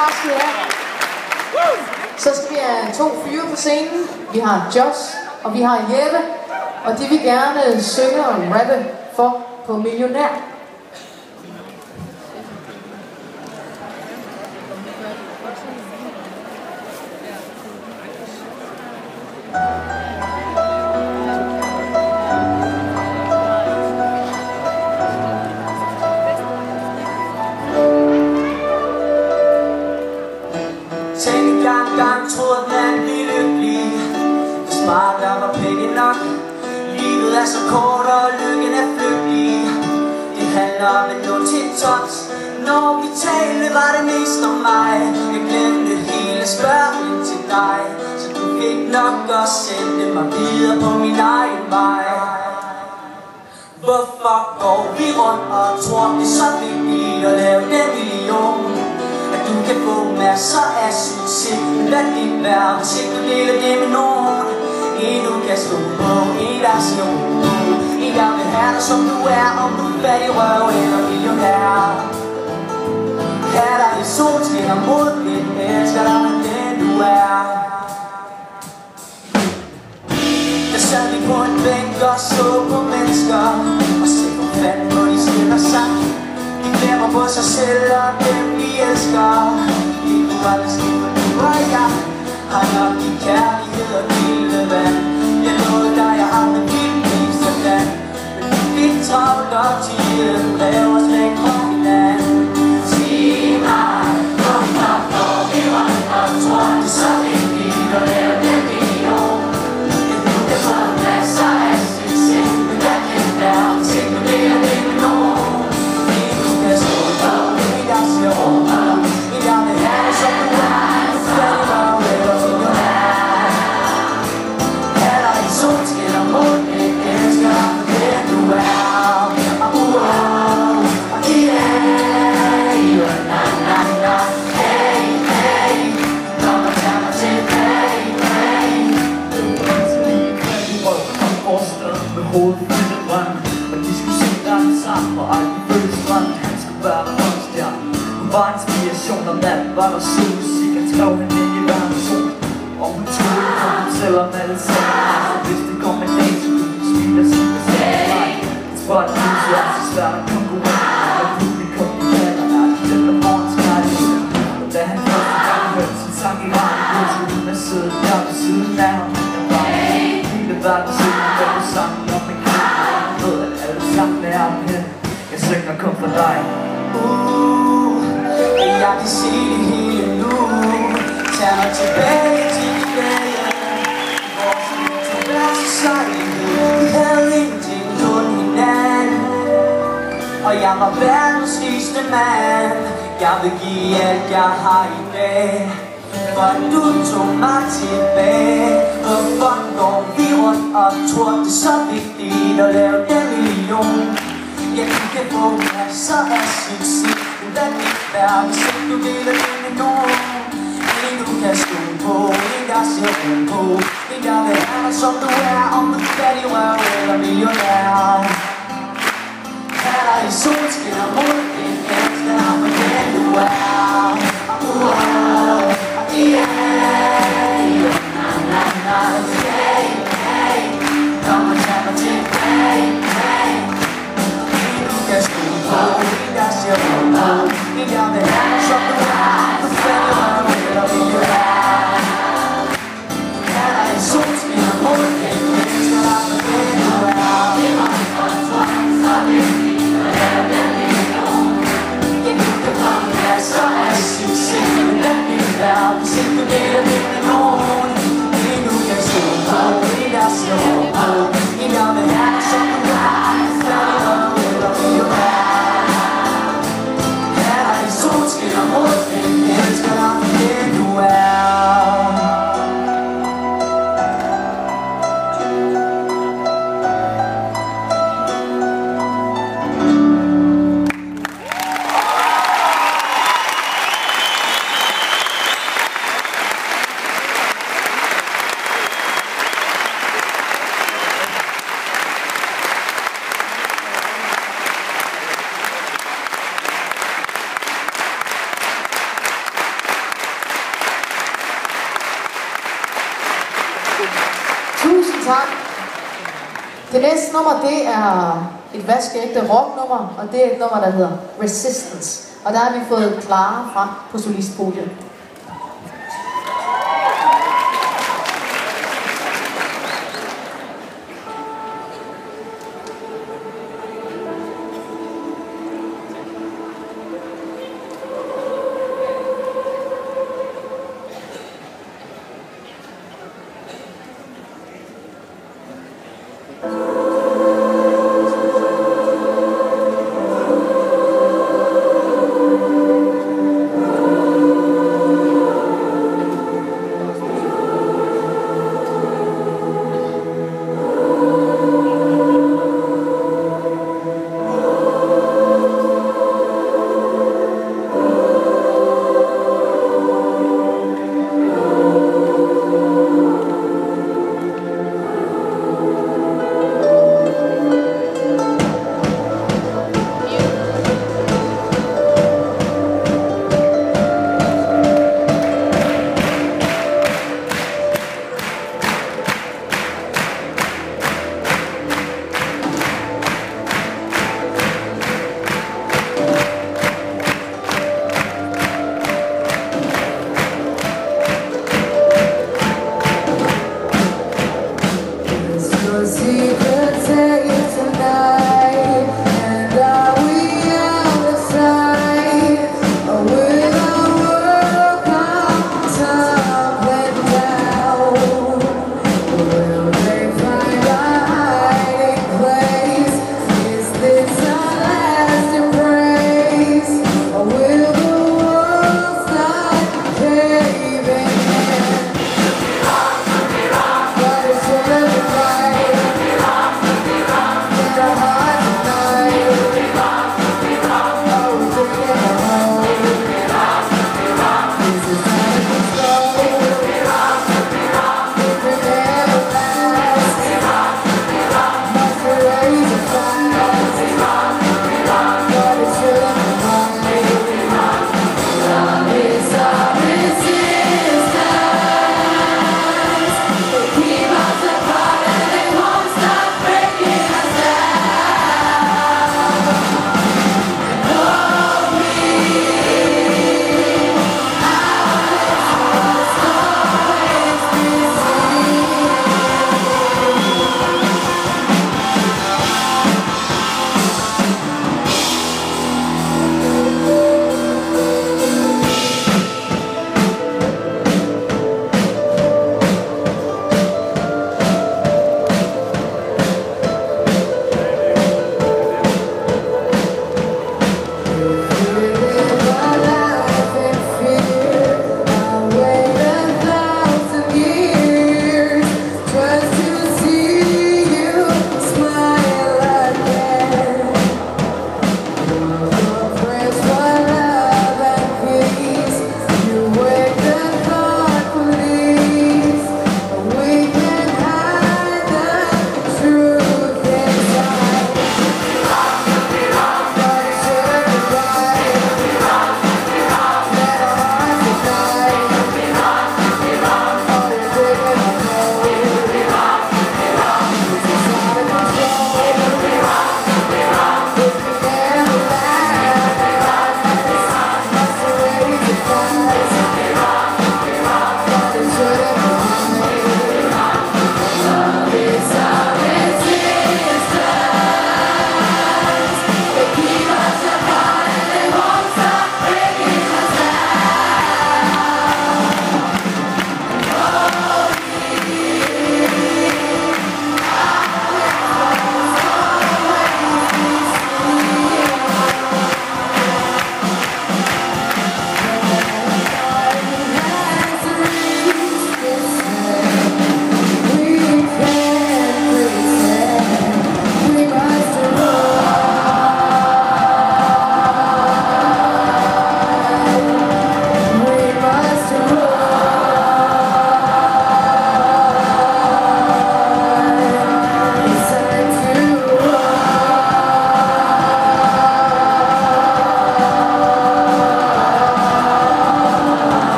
Tak skal I have. Så skal vi have 2 fyre på scenen. Vi har Josh, og vi har Jeppe, og de vil gerne synge og rappe for på Millionær. Troede man blive lykkelig, hvis bare der var penge nok. Livet er så kort, og lykken er flygtig. Det handler om en 0 til tops. Når vi talte, var det mest om mig. Jeg glemte hele spørgsmål til dig, så du fik nok og sendte mig videre på min egen vej. Hvorfor går vi rundt og tror det er så vigtigt at lave den million? Du kan få masser af succes, men lad det være, hvis ikke du deler det med nogen. En du kan stå på, en der siger en der vil have dig som du er, om du er fattig røv eller millionær. Kan dig i solskin og modvind, elsker dig med den du er. Der sad vi på en bænk og så på mennesker, og se på fanden på de stiller sang. De glemmer på sig selv og dem de elsker. Lige nu var det skidt, for du og jeg har nok i kærlighed og kildevand. Jeg lovede dig, jeg har med mit meste land, men vi fik travlt og tiden drev os væk fra hinanden. Sig mig, hvorfor går vi rundt og tror det er så vigtigt at lave den million? Du kan få masser af succes, men hvad kan det være, hvis ikke du deler det med nogen? Var inspiration om natten, var der sød musik. Han skrev hende ind i hver person, og hun troede på dem, selvom alle sagde nej. Så hvis det kom en dag, så kunne hun smile og sige, at det er nej. Jeg tror, at det er så svært at konkurrere, og publikum i kalder er det den, der får en skrækkelighed. Og da han første gang hørte sin sang i radioen, så hun er siddet der ved siden af ham. Jeg var hele verden siden, og den sang om en kvinde. Jeg ved, at alle sammen er om hende. Jeg synger kun for dig. Jeg kan se det hele nu. Tag mig tilbage til de dage, vores liv tog hver til sejlighed. Vi havde ingenting, kun hinanden, og jeg var verdens rigeste mand. Jeg vil give alt jeg har i dag, for du tog mig tilbage. Hvorfor går vi rundt og tror det er så vigtigt at lave den million? Ja, du kan få masser af succes, men lad det være, hvis ikke du deler det med nogen. En du kan stå på, en der ser rundt på, en der vil have dig som du er, om du er fattig røv eller millionær. Her er i solskin og modvind, elsker dig for den du er. Kom og tag mig tilbage. Jeg stod på, jeg ser rundt på, jeg vil have dig som du er, du falder mig eller vil du være. Her er en solskin og modvind, elsker dig for den du er. Det var en kontrol, så vigtigt at lave den million. Ja, du kan få masser af succes, men lad det være, hvis ikke du deler det med nogen. Lige nu kan stå på, jeg ser rundt på, jeg vil have dig som du er, du falder mig eller vil du være. Her er en solskin og modvind, elsker dig for den du er. Tusind tak. Det næste nummer, det er et vaskeægte rocknummer, og det er et nummer, der hedder Resistance. Og der har vi fået Clara frem på solistpodiet.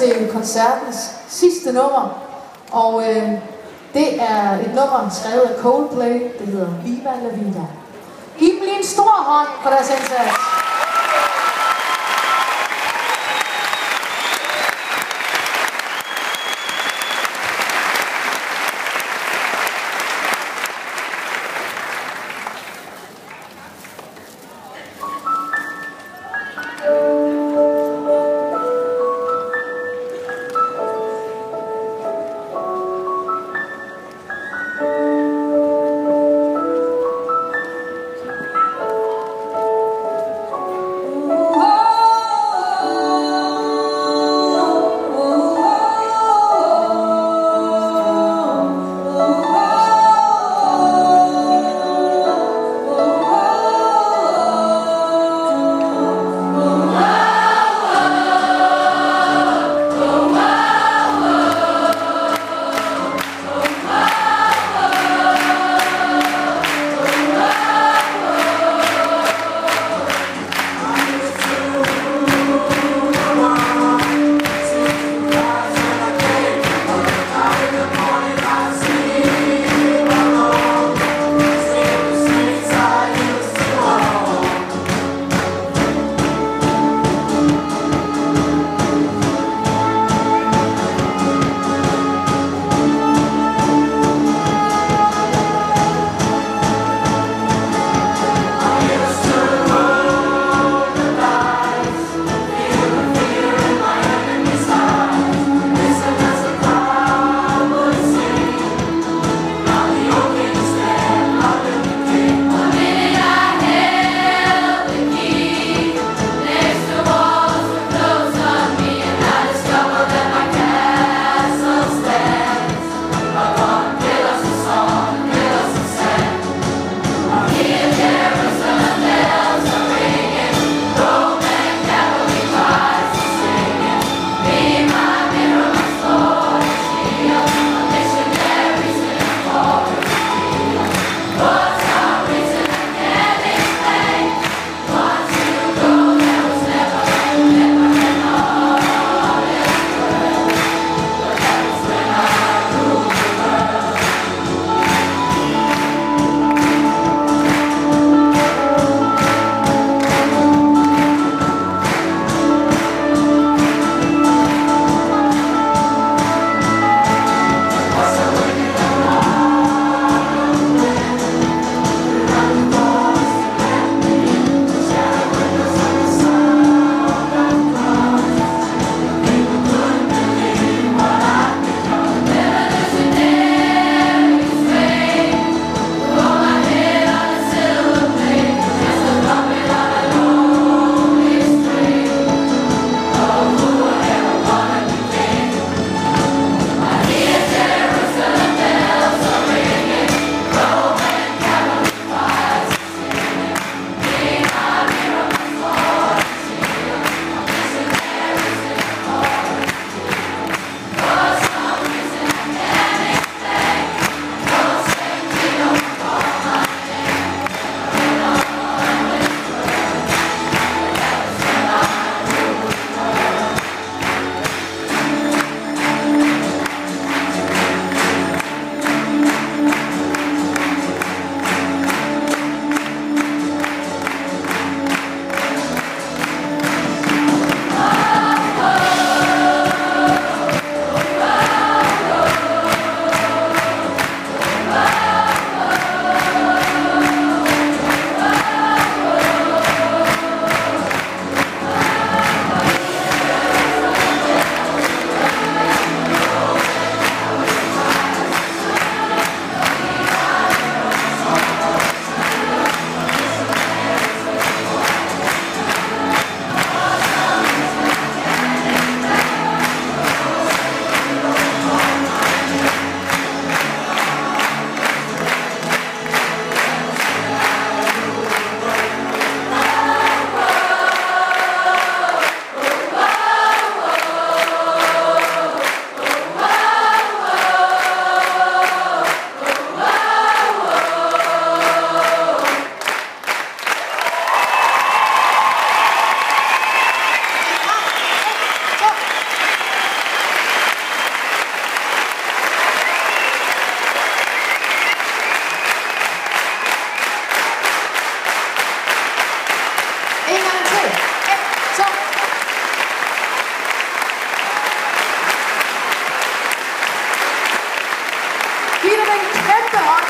til koncertens sidste nummer, og det er et nummer skrevet af Coldplay, det hedder Viva La Vida. Giv dem lige en stor hånd for deres indsats.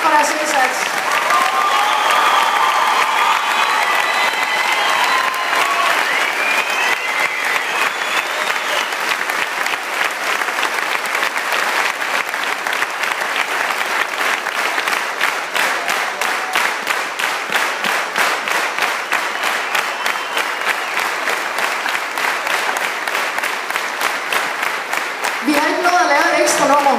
for deres indsats. Vi har ikke nået at lave et ekstra nummer,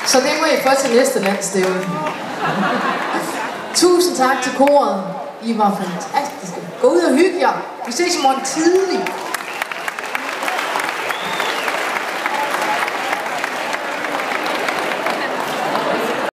så det må I få til næste landsstævne. Tusind tak til koret. I var fantastiske. Gå ud og hygge jer. Vi ses i morgen tidlig.